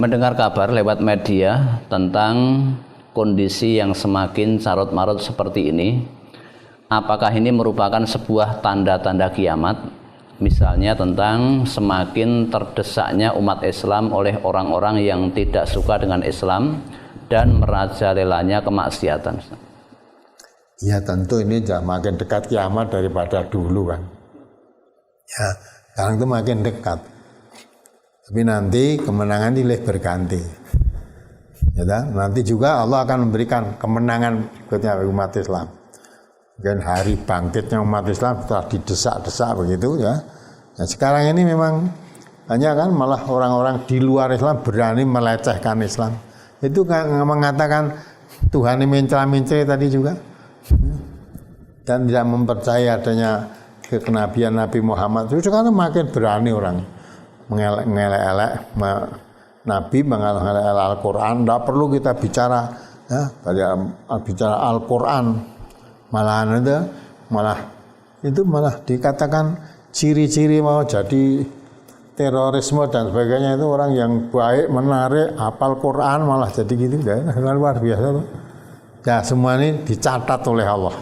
mendengar kabar lewat media tentang kondisi yang semakin carut-marut seperti ini. Apakah ini merupakan sebuah tanda-tanda kiamat? Misalnya tentang semakin terdesaknya umat Islam oleh orang-orang yang tidak suka dengan Islam dan merajalelanya kemaksiatan. Ya tentu ini makin dekat kiamat daripada dulu kan. Ya, sekarang itu makin dekat. Tapi nanti kemenangan ini berganti. Ya, nanti juga Allah akan memberikan kemenangan berikutnya bagi umat Islam. Dan hari bangkitnya umat Islam setelah didesak-desak begitu ya. Nah, sekarang ini memang hanya kan malah orang-orang di luar Islam berani melecehkan Islam. Itu kan mengatakan Tuhan ini mencela-mencela tadi juga. Dan tidak mempercayai adanya kenabian Nabi Muhammad. Itu sekarang makin berani orang mengelek-elek Nabi, mengelek-elek Al-Quran. Tidak perlu kita bicara ya, bicara Al-Quran. Malahan itu malah dikatakan ciri-ciri mau jadi terorisme dan sebagainya itu orang yang baik, menarik, hafal Quran malah jadi gitu ya, luar biasa tuh. Ya semua ini dicatat oleh Allah.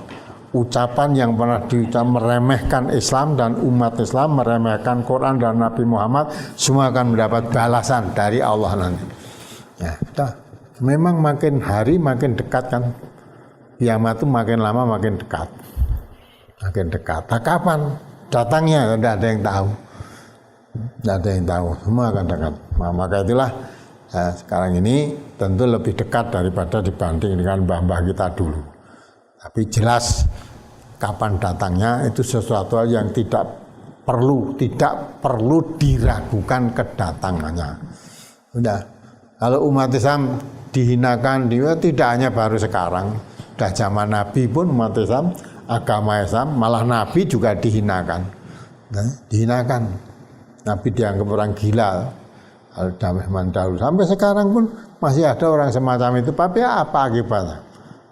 Ucapan yang pernah diucap meremehkan Islam dan umat Islam, meremehkan Quran dan Nabi Muhammad, semua akan mendapat balasan dari Allah nanti. Ya, memang makin hari makin dekat kan. Kiamat itu makin lama makin dekat. Makin dekat. Nah, kapan datangnya? Tidak ada yang tahu. Tidak ada yang tahu. Semua akan dekat. Nah, maka itulah sekarang ini tentu lebih dekat daripada dibanding dengan mbah-mbah kita dulu. Tapi jelas kapan datangnya itu sesuatu yang tidak perlu diragukan kedatangannya. Sudah. Kalau umat Islam dihinakan, tidak hanya baru sekarang, sudah zaman Nabi pun umat Islam, agama Islam, malah Nabi juga dihinakan. Dihinakan. Nabi dianggap orang gila. Sampai sekarang pun masih ada orang semacam itu. Tapi apa akibatnya?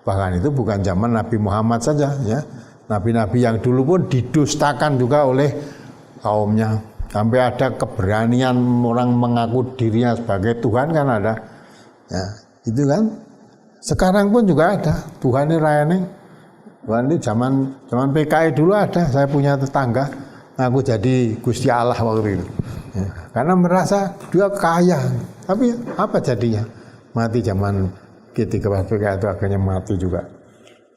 Bahkan itu bukan zaman Nabi Muhammad saja ya. Nabi-nabi yang dulu pun didustakan juga oleh kaumnya. Sampai ada keberanian orang mengaku dirinya sebagai Tuhan kan ada. Ya, itu kan. Sekarang pun juga ada. Tuhan ini rayane. Tuhan ini zaman PKI dulu ada. Saya punya tetangga ngaku jadi Gusti Allah waktu itu. Ya, karena merasa dia kaya. Tapi apa jadinya? Mati zaman ketika PKI itu akhirnya mati juga.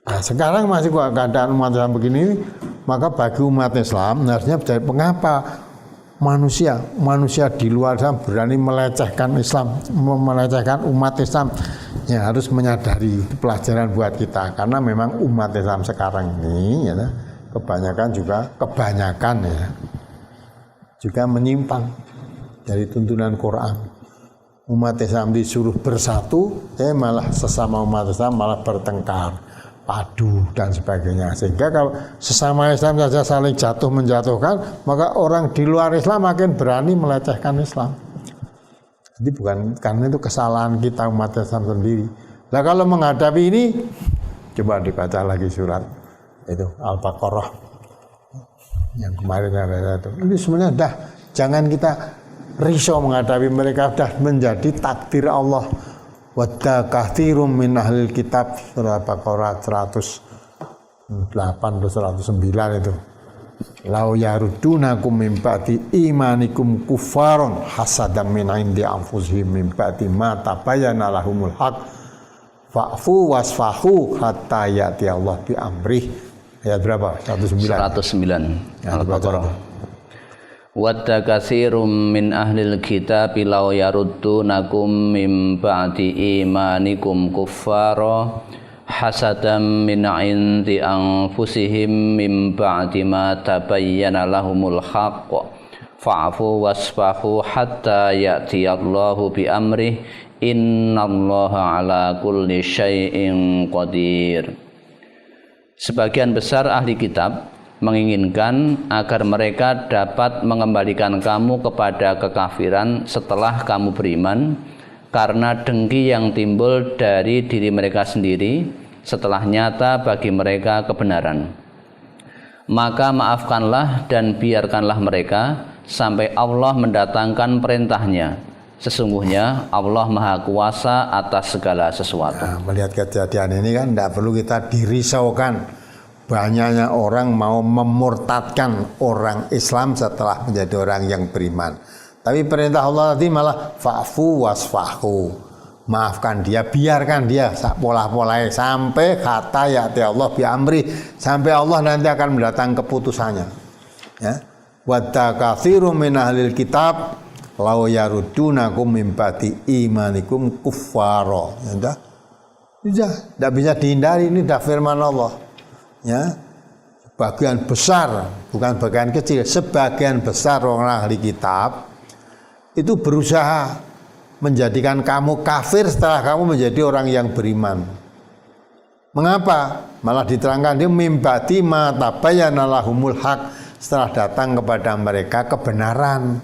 Nah, sekarang masih keadaan umat Islam begini, maka bagi umat Islam harusnya menjadi mengapa manusia di luar Islam berani melecehkan Islam, melecehkan umat Islam. Ya, harus menyadari pelajaran buat kita karena memang umat Islam sekarang ini ya, kebanyakan juga menyimpang dari tuntunan Quran. Umat Islam disuruh bersatu, malah sesama umat Islam malah bertengkar, padu dan sebagainya. Sehingga kalau sesama Islam saja saling jatuh menjatuhkan, maka orang di luar Islam makin berani melecehkan Islam. Jadi bukan karena itu kesalahan kita umat Islam sendiri. Nah kalau menghadapi ini, coba dibaca lagi surat itu Al-Baqarah yang kemarin ada itu. Ini sebenarnya jangan kita risau menghadapi mereka, sudah menjadi takdir Allah. Wadda katsirum min ahlil kitab, surah Baqarah 108 atau 109 itu. Lau yarudunakum min ba'di imanikum kufaron hasadam min indi anfusihim min ba'di ma tabayyana lahumul haq fa'fu wasfahu hatta ya'ti Allah bi amrih. Ayat berapa? 109 Al-Baqarah. Wadda katsirum min ahlil kitab law yaruddunakum min ba'di imanikum kuffara hasadam min 'indi anfusihim min ba'di ma tabayyana lahumul haqq fa'fu wasfahu hatta ya'tiyallahu bi amrih innallaha ala kulli syai'in qadir. Sebagian besar ahli kitab menginginkan agar mereka dapat mengembalikan kamu kepada kekafiran setelah kamu beriman karena dengki yang timbul dari diri mereka sendiri setelah nyata bagi mereka kebenaran. Maka maafkanlah dan biarkanlah mereka sampai Allah mendatangkan perintahnya Sesungguhnya Allah Maha Kuasa atas segala sesuatu. Nah, melihat kejadian ini kan tidak perlu kita dirisaukan. Banyaknya orang mau memurtadkan orang Islam setelah menjadi orang yang beriman. Tapi perintah Allah tadi malah fa'fu wasfahu. Maafkan dia, biarkan dia pola-polanya sampai kata ya Allah bi amri, sampai Allah nanti akan mendatang keputusannya. Ya. Wadda katsirum min ahlil kitab law yarudunakum min ba'di imanikum kuffara. Ya, tidak bisa dihindari, ini dah firman Allah. Ya, sebagian besar, bukan bagian kecil, sebagian besar orang ahli kitab itu berusaha menjadikan kamu kafir setelah kamu menjadi orang yang beriman. Mengapa? Malah diterangkan dia mimbati ma tabayyana lahumul haq, setelah datang kepada mereka kebenaran.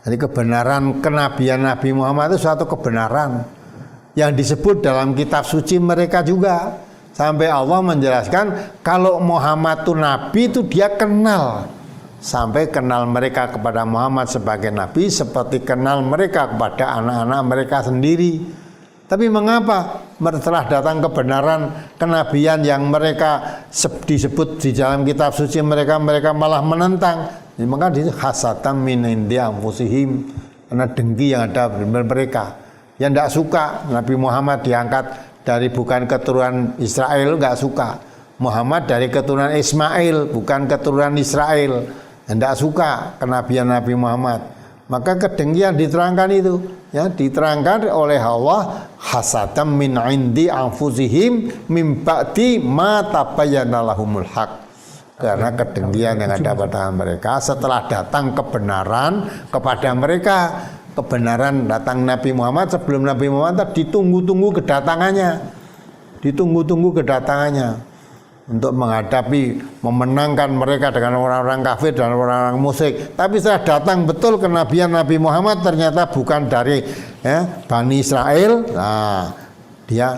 Jadi kebenaran kenabian Nabi Muhammad itu suatu kebenaran yang disebut dalam kitab suci mereka juga. Sampai Allah menjelaskan kalau Muhammad itu Nabi itu dia kenal. Sampai kenal mereka kepada Muhammad sebagai Nabi seperti kenal mereka kepada anak-anak mereka sendiri. Tapi mengapa setelah datang kebenaran kenabian yang mereka disebut di dalam kitab suci mereka malah menentang? Maka di hasatan min indi anfusihim, karena dengki yang ada di mereka yang tidak suka Nabi Muhammad diangkat dari bukan keturunan Israel, nggak suka. Muhammad dari keturunan Ismail, bukan keturunan Israel, tidak suka kenabian Nabi Muhammad. Maka kedengkian diterangkan itu, ya, diterangkan oleh Allah hasatan min indi anfusihim min ba'di ma tabayyana lahumul haq. Karena kedengkian yang ada pada mereka setelah datang kebenaran kepada mereka. Kebenaran datang Nabi Muhammad, sebelum Nabi Muhammad ditunggu-tunggu kedatangannya. Ditunggu-tunggu kedatangannya untuk menghadapi, memenangkan mereka dengan orang-orang kafir dan orang-orang musyrik. Tapi setelah datang betul kenabian Nabi Muhammad ternyata bukan dari Bani Israel. Nah, dia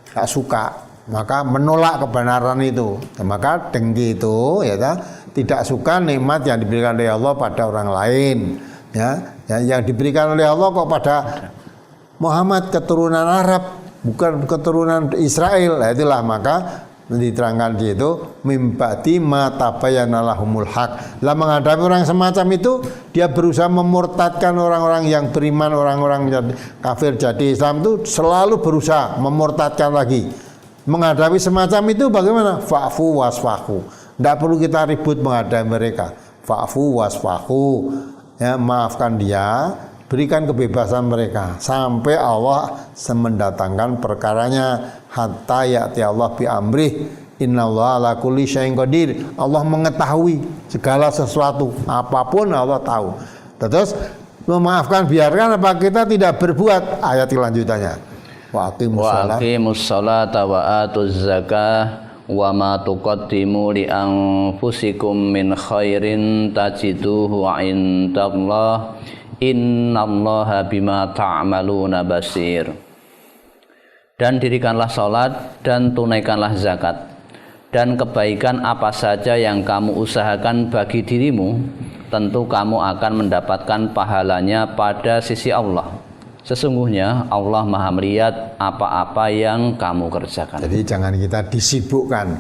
tak suka, maka menolak kebenaran itu. Maka dengki itu tidak suka nikmat yang diberikan oleh Allah pada orang lain, yang diberikan oleh Allah kok pada Muhammad keturunan Arab, bukan keturunan Israel. Nah, itulah maka diterangkan di itu mimbati ma tabayyana lahumul haq. Lah menghadapi orang semacam itu dia berusaha memurtadkan orang-orang yang beriman, orang-orang kafir jadi Islam itu selalu berusaha memurtadkan lagi. Menghadapi semacam itu bagaimana? Fa'fu wasfahu. Tidak perlu kita ribut menghadapi mereka. Fa'fu wasfahu. Ya, maafkan dia, berikan kebebasan mereka sampai Allah mendatangkan perkaranya. Hatta ya'ti Allah bi amrih, innallaha ala kulli syai'in qadir. Allah mengetahui segala sesuatu, apapun Allah tahu. Terus memaafkan, biarkan apa kita tidak berbuat. Ayat lanjutannya. Wa aqimus sholata wa atuz zakah wa ma tuqaddimu li anfusikum min khairin tajiduhu 'indallah innallaha bima ta'maluna basir. Dan dirikanlah salat dan tunaikanlah zakat, dan kebaikan apa saja yang kamu usahakan bagi dirimu tentu kamu akan mendapatkan pahalanya pada sisi Allah. Sesungguhnya Allah Maha melihat apa-apa yang kamu kerjakan. Jadi jangan kita disibukkan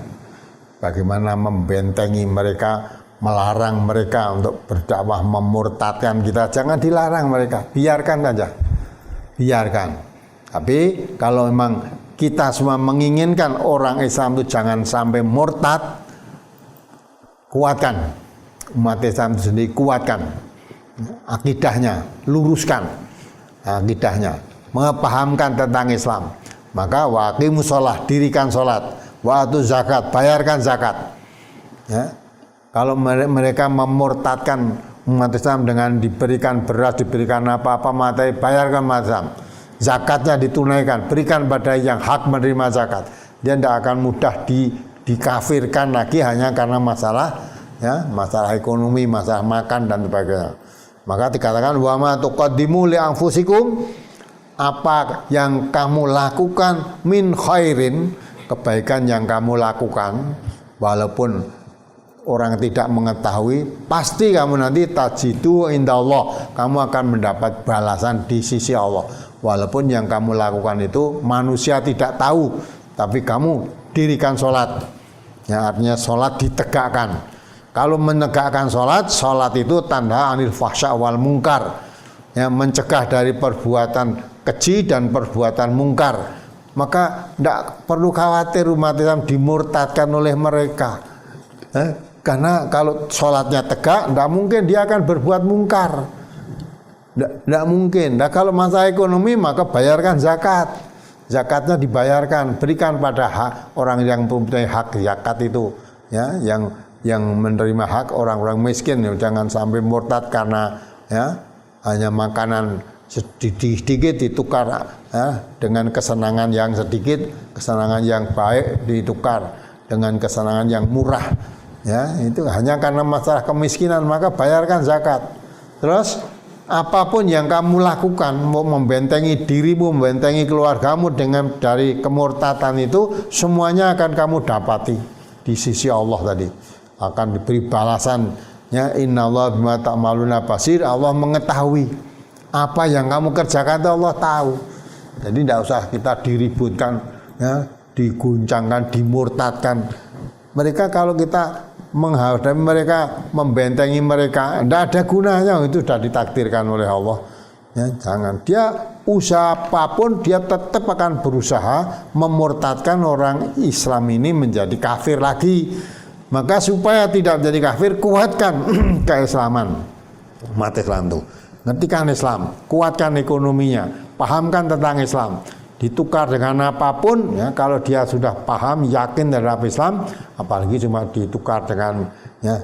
bagaimana membentengi mereka, melarang mereka untuk berdakwah, memurtadkan kita. Jangan dilarang mereka, biarkan saja, biarkan. Tapi kalau memang kita semua menginginkan orang Islam itu jangan sampai murtad, kuatkan umat Islam itu sendiri, kuatkan akidahnya, luruskan akidahnya, mengapahamkan tentang Islam. Maka wa aqimus shalah, dirikan salat, wa atuz zakat, bayarkan zakat. Ya. Kalau mereka memurtadkan umat Islam dengan diberikan beras, diberikan apa-apa, materi, bayarkan Islam. Zakatnya ditunaikan, berikan pada yang hak menerima zakat. Dia tidak akan mudah dikafirkan lagi hanya karena masalah ekonomi, masalah makan dan sebagainya. Maka dikatakan wa ma tuqaddimu li anfusikum, apa yang kamu lakukan min khairin, kebaikan yang kamu lakukan, walaupun orang tidak mengetahui, pasti kamu nanti tajidu indallah, kamu akan mendapat balasan di sisi Allah. Walaupun yang kamu lakukan itu manusia tidak tahu, tapi kamu dirikan sholat. Ya, artinya sholat ditegakkan. Kalau menegakkan sholat, sholat itu tanda anil fahsya wal mungkar, ya, mencegah dari perbuatan keji dan perbuatan mungkar. Maka tidak perlu khawatir umat Islam dimurtadkan oleh mereka. Karena kalau sholatnya tegak, tidak mungkin dia akan berbuat mungkar. Tidak mungkin. Nah, kalau masalah ekonomi, maka bayarkan zakat. Zakatnya dibayarkan, berikan pada hak orang yang mempunyai hak zakat itu, ya, yang menerima hak orang-orang miskin. Ya, jangan sampai murtad karena ya hanya makanan sedikit ditukar ya, dengan kesenangan yang sedikit, kesenangan yang baik ditukar dengan kesenangan yang murah. Ya, itu hanya karena masalah kemiskinan, maka bayarkan zakat. Terus apapun yang kamu lakukan, mau membentengi dirimu, membentengi keluargamu dengan dari kemurtatan itu, semuanya akan kamu dapati di sisi Allah tadi. Akan diberi balasan. Ya, innallaha bima ta'maluna basir. Allah mengetahui apa yang kamu kerjakan itu Allah tahu. Jadi tidak usah kita diributkan, ya, diguncangkan, dimurtadkan. Mereka kalau kita menghadapi mereka, membentengi mereka, tidak ada gunanya. Itu sudah ditakdirkan oleh Allah. Ya, jangan. Dia usaha apapun, dia tetap akan berusaha memurtadkan orang Islam ini menjadi kafir lagi. Maka supaya tidak menjadi kafir, kuatkan keislaman umat Islam itu. Ngertikan Islam, kuatkan ekonominya, pahamkan tentang Islam. Ditukar dengan apapun, ya, kalau dia sudah paham, yakin terhadap Islam, apalagi cuma ditukar dengan ya,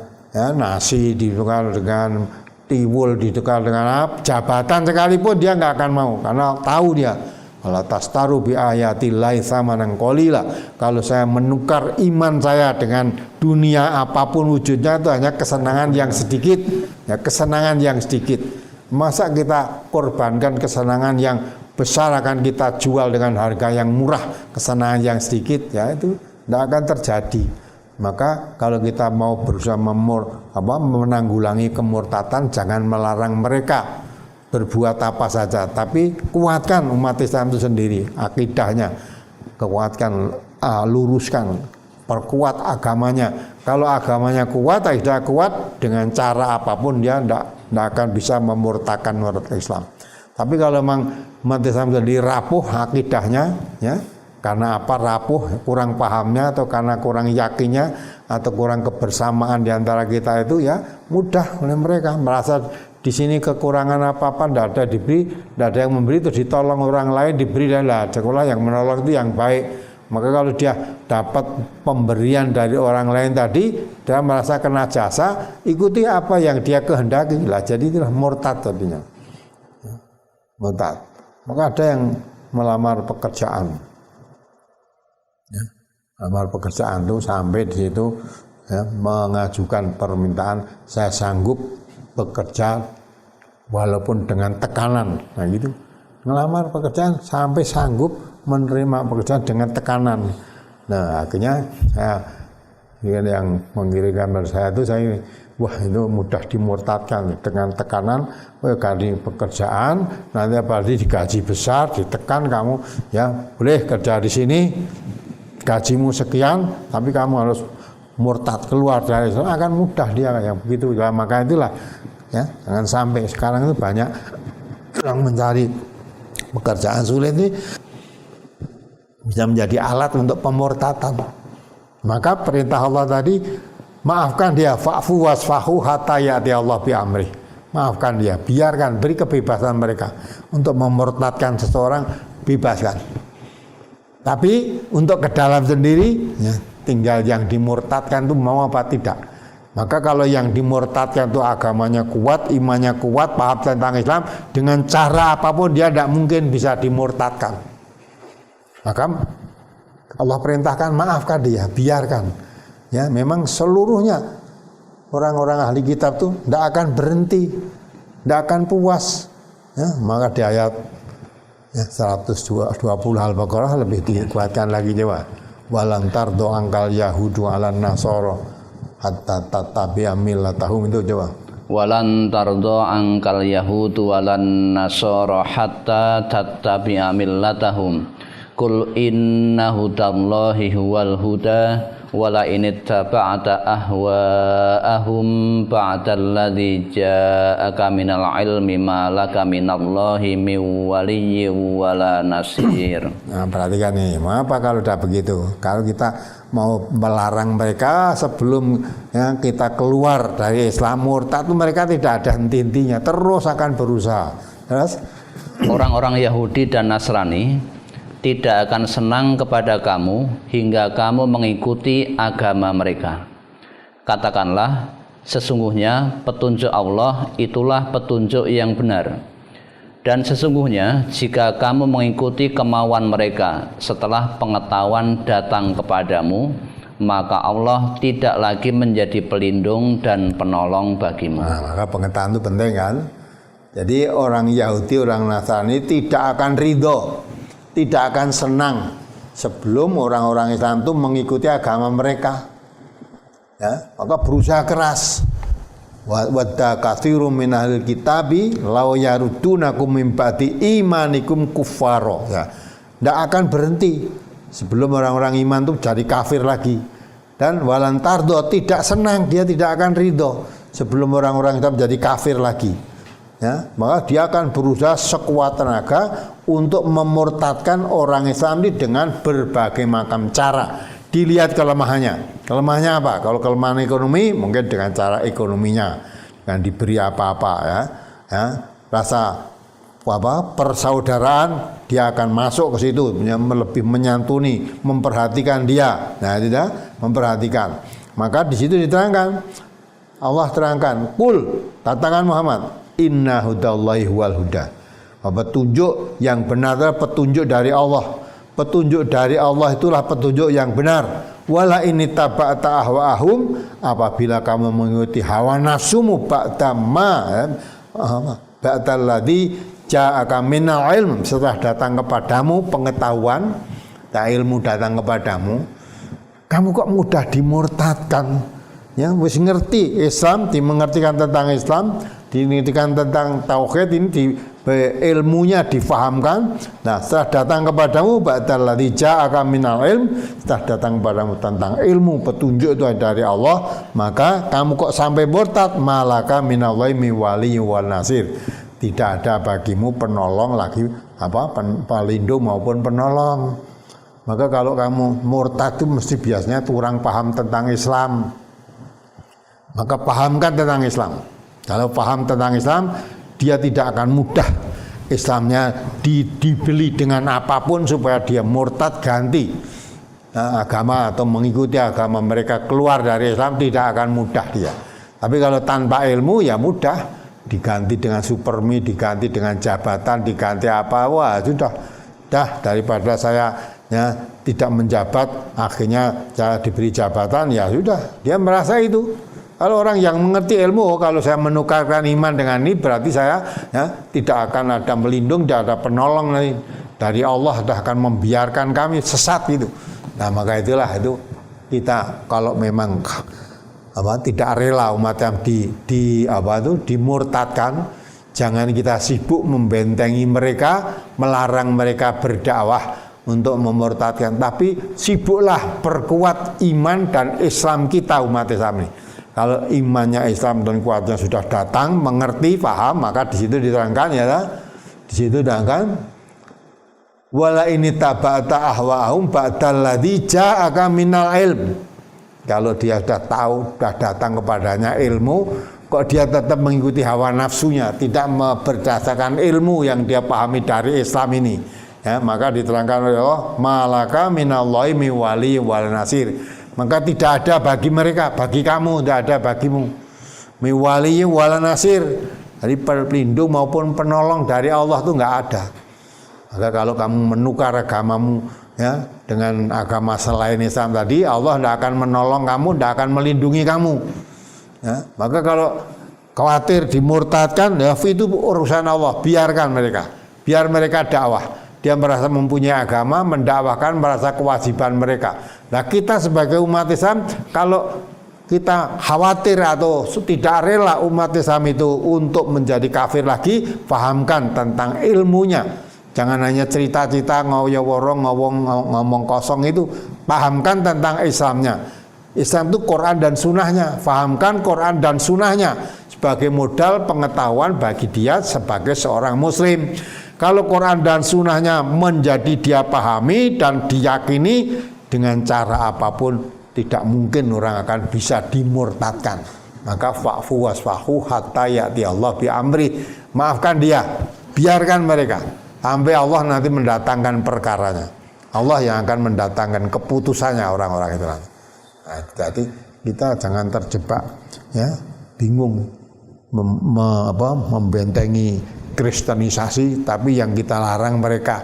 nasi, ditukar dengan tiwul, ditukar dengan jabatan sekalipun dia nggak akan mau, karena tahu dia kalau tastaru bi ayatillahi tsamanan qalila, kalau saya menukar iman saya dengan dunia apapun wujudnya itu hanya kesenangan yang sedikit, ya, kesenangan yang sedikit. Masa kita korbankan kesenangan yang besar akan kita jual dengan harga yang murah, kesenangan yang sedikit, ya itu tidak akan terjadi. Maka kalau kita mau berusaha menanggulangi kemurtatan, jangan melarang mereka berbuat apa saja, tapi kuatkan umat Islam itu sendiri, akidahnya, kuatkan, luruskan, perkuat agamanya. Kalau agamanya kuat, akidah kuat, dengan cara apapun dia tidak akan bisa memurtadkan umat Islam. Tapi kalau memang umat Islam jadi rapuh akidahnya, ya, karena apa rapuh, kurang pahamnya, atau karena kurang yakinnya, atau kurang kebersamaan di antara kita itu, ya mudah oleh mereka merasa di sini kekurangan apa-apa, tidak ada diberi, tidak ada yang memberi, itu ditolong orang lain, diberi, dan lah sekolah yang menolong itu yang baik. Maka kalau dia dapat pemberian dari orang lain tadi, dia merasa kena jasa, ikuti apa yang dia kehendaki, lah jadi itulah murtad tadinya. Murtad. Maka ada yang melamar pekerjaan, ya, melamar pekerjaan itu sampai di situ, ya, mengajukan permintaan, saya sanggup bekerja walaupun dengan tekanan, nah gitu. Melamar pekerjaan sampai sanggup menerima pekerjaan dengan tekanan. Nah akhirnya saya, yang mengirimkan pada saya itu, saya, wah itu mudah dimurtadkan dengan tekanan. Kali pekerjaan nanti apalagi digaji besar, ditekan kamu, ya boleh kerja di sini, gajimu sekian, tapi kamu harus murtad, keluar dari Islam, akan mudah dia yang begitu. Ya, maka itulah, ya, jangan sampai sekarang itu banyak yang mencari pekerjaan sulit ini bisa menjadi alat untuk pemurtatan. Maka perintah Allah tadi, maafkan dia, fa'fu wasfahu hatta ya'ti Allah bi amri. Maafkan dia, biarkan, beri kebebasan mereka untuk memurtadkan seseorang, bebaskan. Tapi untuk ke dalam sendiri, ya, tinggal yang dimurtadkan itu mau apa tidak. Maka kalau yang dimurtadkan itu agamanya kuat, imannya kuat, paham tentang Islam, dengan cara apapun dia tidak mungkin bisa dimurtadkan. Maka Allah perintahkan, maafkan dia, biarkan. Ya, memang seluruhnya orang-orang ahli kitab itu tidak akan berhenti, tidak akan puas. Ya, maka di ayat 120 Al-Baqarah lebih dikuatkan lagi, Jawa. Walan tardo angkal yahudu ala nasoro hatta tattabi'a millatahum itu coba. Walan tardo angkal yahudu walan nasara hatta tattabi'a millatahum. Qul inna hudallahi huwal huda wala inittaba'ta ahwa'ahum ba'dalladzi ja'aka minal ilmi ma laka minallahi min waliyyin wala nasir. Nah, perhatikan nih, mengapa kalau udah begitu? Kalau kita mau melarang mereka sebelum ya, kita keluar dari Islam murtad itu mereka tidak ada henti-hentinya, terus akan berusaha. Terus orang-orang Yahudi dan Nasrani tidak akan senang kepada kamu hingga kamu mengikuti agama mereka. Katakanlah, sesungguhnya petunjuk Allah itulah petunjuk yang benar. Dan sesungguhnya jika kamu mengikuti kemauan mereka setelah pengetahuan datang kepadamu, maka Allah tidak lagi menjadi pelindung dan penolong bagimu. Nah, maka pengetahuan itu penting kan. Jadi orang Yahudi, orang Nasrani tidak akan ridho, tidak akan senang sebelum orang-orang Islam itu mengikuti agama mereka. Ya, maka berusaha keras. Wadda katsirum min ahlil kitabi law yarudunakum min ba'di imanikum kuffara. Ya, tidak akan berhenti sebelum orang-orang iman itu jadi kafir lagi. Dan walan tardo tidak senang, dia tidak akan ridho sebelum orang-orang Islam jadi kafir lagi. Ya, maka dia akan berusaha sekuat tenaga untuk memurtadkan orang Islam ini dengan berbagai macam cara. Dilihat kelemahannya. Kelemahannya apa? Kalau kelemahan ekonomi mungkin dengan cara ekonominya, dengan diberi apa-apa ya. Ya, rasa persaudaraan dia akan masuk ke situ, lebih menyantuni, memperhatikan dia. Nah, tidak memperhatikan. Maka di situ diterangkan, Allah terangkan, "Qul," katakan Muhammad, "inna hudallahi huwal huda." Petunjuk yang benar adalah petunjuk dari Allah. Petunjuk dari Allah itulah petunjuk yang benar. Wala ini taba'ta ahwa'ahum, apabila kamu mengikuti hawa nafsumu ba'da ma ba'dal ladzi ja'aka minal ilm, setelah datang kepadamu pengetahuan, ilmu datang kepadamu, kamu kok mudah dimurtadkan. Ya, wis ngerti Islam, dimengertikan tentang Islam, dimengertikan tentang tauhid, ini ilmunya difahamkan. Nah, setelah datang kepadamu ba'dal ladzi ja'aka minal ilm, setelah datang kepadamu tentang ilmu petunjuk itu dari Allah, maka kamu kok sampai murtad, malaka minallahi min waliyyin wal nasir. Tidak ada bagimu penolong lagi, pelindung maupun penolong. Maka kalau kamu murtad itu mesti biasanya kurang paham tentang Islam. Maka pahamkan tentang Islam. Kalau paham tentang Islam, dia tidak akan mudah Islamnya dibeli dengan apapun supaya dia murtad ganti agama atau mengikuti agama mereka, keluar dari Islam, tidak akan mudah dia. Tapi kalau tanpa ilmu ya mudah, diganti dengan supermi, diganti dengan jabatan, diganti apa, wah sudah daripada saya ya tidak menjabat akhirnya saya diberi jabatan, ya sudah, dia merasa itu. Kalau orang yang mengerti ilmu, kalau saya menukarkan iman dengan ini, berarti saya ya, tidak akan ada melindung, tidak ada penolong dari Allah, tidak akan membiarkan kami sesat itu. Nah, maka itulah itu kita kalau memang tidak rela umat yang dimurtadkan, jangan kita sibuk membentengi mereka, melarang mereka berdakwah untuk memurtadkan, tapi sibuklah perkuat iman dan Islam kita, umat Islam ini. Kalau imannya Islam dan kuatnya sudah datang, mengerti, paham, maka di situ diterangkan ya, di situ diterangkan, wala ini taba'ta ahwa'ahum ba'dal ladzi ja'aka minal ilm. Kalau dia sudah tahu, sudah datang kepadanya ilmu, kok dia tetap mengikuti hawa nafsunya, tidak berdasarkan ilmu yang dia pahami dari Islam ini. Ya, maka diterangkan oleh Allah, malaka minallahi min waliyyin wal nasir. Maka tidak ada bagi mereka, bagi kamu tidak ada bagimu min waliyyin wal nasir. Jadi pelindung maupun penolong dari Allah itu enggak ada. Maka kalau kamu menukar agamamu ya dengan agama selain Islam tadi, Allah tidak akan menolong kamu, tidak akan melindungi kamu. Ya, maka kalau khawatir dimurtadkan, ya itu urusan Allah, biarkan mereka, biar mereka dakwah. Dia merasa mempunyai agama, mendakwahkan, merasa kewajiban mereka. Nah, kita sebagai umat Islam, kalau kita khawatir atau tidak rela umat Islam itu untuk menjadi kafir lagi, pahamkan tentang ilmunya. Jangan hanya cerita-cerita ngoyo-worong, ngomong kosong itu, pahamkan tentang Islamnya. Islam itu Quran dan sunnahnya, pahamkan Quran dan sunnahnya sebagai modal pengetahuan bagi dia sebagai seorang muslim. Kalau Quran dan sunnahnya menjadi dia pahami dan diyakini, dengan cara apapun tidak mungkin orang akan bisa dimurtadkan. Maka fa'fu wasfahu hatta ya'ti Allah bi amri. Maafkan dia, biarkan mereka sampai Allah nanti mendatangkan perkaranya. Allah yang akan mendatangkan keputusannya orang-orang itu nanti. Nah, jadi kita jangan terjebak ya, bingung membentengi kristenisasi, tapi yang kita larang mereka,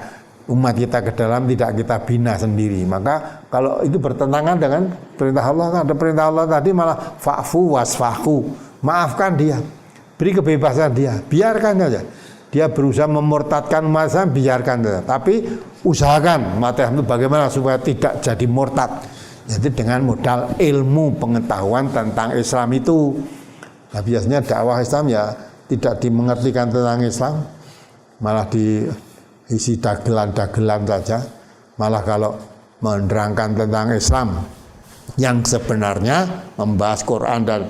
umat kita ke dalam, tidak kita bina sendiri. Maka kalau itu bertentangan dengan perintah Allah, ada perintah Allah tadi malah fa'fu wasfahu, maafkan dia, beri kebebasan dia, biarkan saja dia berusaha memurtadkan umat Islam, biarkan saja, tapi usahakan umat Islam itu bagaimana supaya tidak jadi murtad. Jadi dengan modal ilmu pengetahuan tentang Islam itu. Nah, biasanya dakwah Islam ya tidak dimengertikan tentang Islam, malah diisi dagelan-dagelan saja. Malah kalau menerangkan tentang Islam yang sebenarnya, membahas Quran dan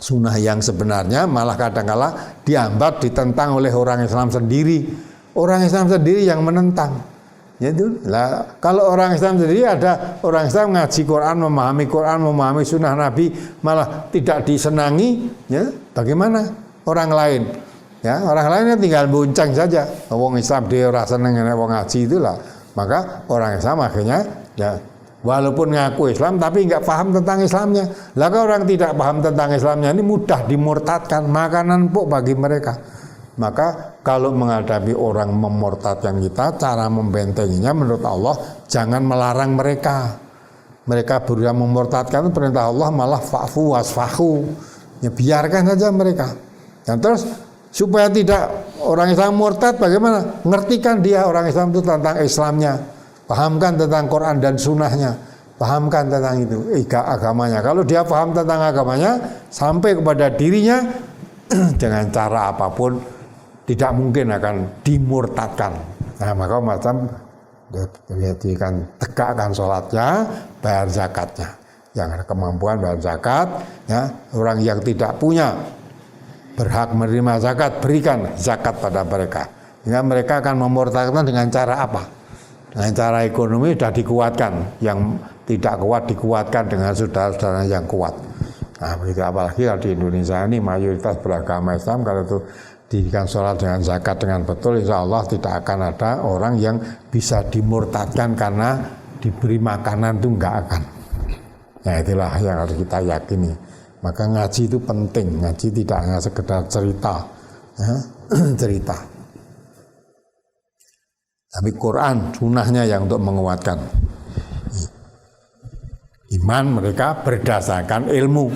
sunnah yang sebenarnya, malah kadang-kala dihambat, ditentang oleh orang Islam sendiri. Orang Islam sendiri yang menentang. Yaitu, lah, kalau orang Islam sendiri, ada orang Islam ngaji Quran, memahami sunnah Nabi, malah tidak disenangi, ya, bagaimana orang lain? Ya, orang lainnya tinggal bonceng saja. Wong Islam dia ora seneng nek wong ngaji itulah. Maka orang Islam akhirnya ya walaupun ngaku Islam tapi enggak paham tentang Islamnya. Lah kalau orang tidak paham tentang Islamnya ini mudah dimurtadkan, makanan empuk bagi mereka. Maka kalau menghadapi orang memurtadkan kita, cara membentenginya menurut Allah jangan melarang mereka. Mereka berusaha memurtadkan, perintah Allah malah fa'fu wasfahu. Ya biarkan saja mereka. Dan terus supaya tidak orang Islam murtad, bagaimana? Ngertikan dia orang Islam itu tentang Islamnya, pahamkan tentang Quran dan sunnahnya, pahamkan tentang itu agamanya. Kalau dia paham tentang agamanya sampai kepada dirinya, dengan cara apapun tidak mungkin akan dimurtadkan. Nah, maka macam dijadikan tegakkan sholatnya, bayar zakatnya. Yang ada kemampuan bayar zakat, ya, orang yang tidak punya berhak menerima zakat, berikan zakat pada mereka. Sehingga mereka akan memurtadkan dengan cara apa? Dengan cara ekonomi sudah dikuatkan, yang tidak kuat dikuatkan dengan saudara-saudara yang kuat. Nah, begitu, apalagi kalau di Indonesia ini mayoritas beragama Islam, kalau itu didirikan sholat dengan zakat dengan betul, insya Allah tidak akan ada orang yang bisa dimurtadkan karena diberi makanan itu enggak akan. Ya, itulah yang harus kita yakini. Maka ngaji itu penting, ngaji tidak hanya sekedar cerita, ya, cerita. Tapi Quran, sunnahnya yang untuk menguatkan iman mereka berdasarkan ilmu.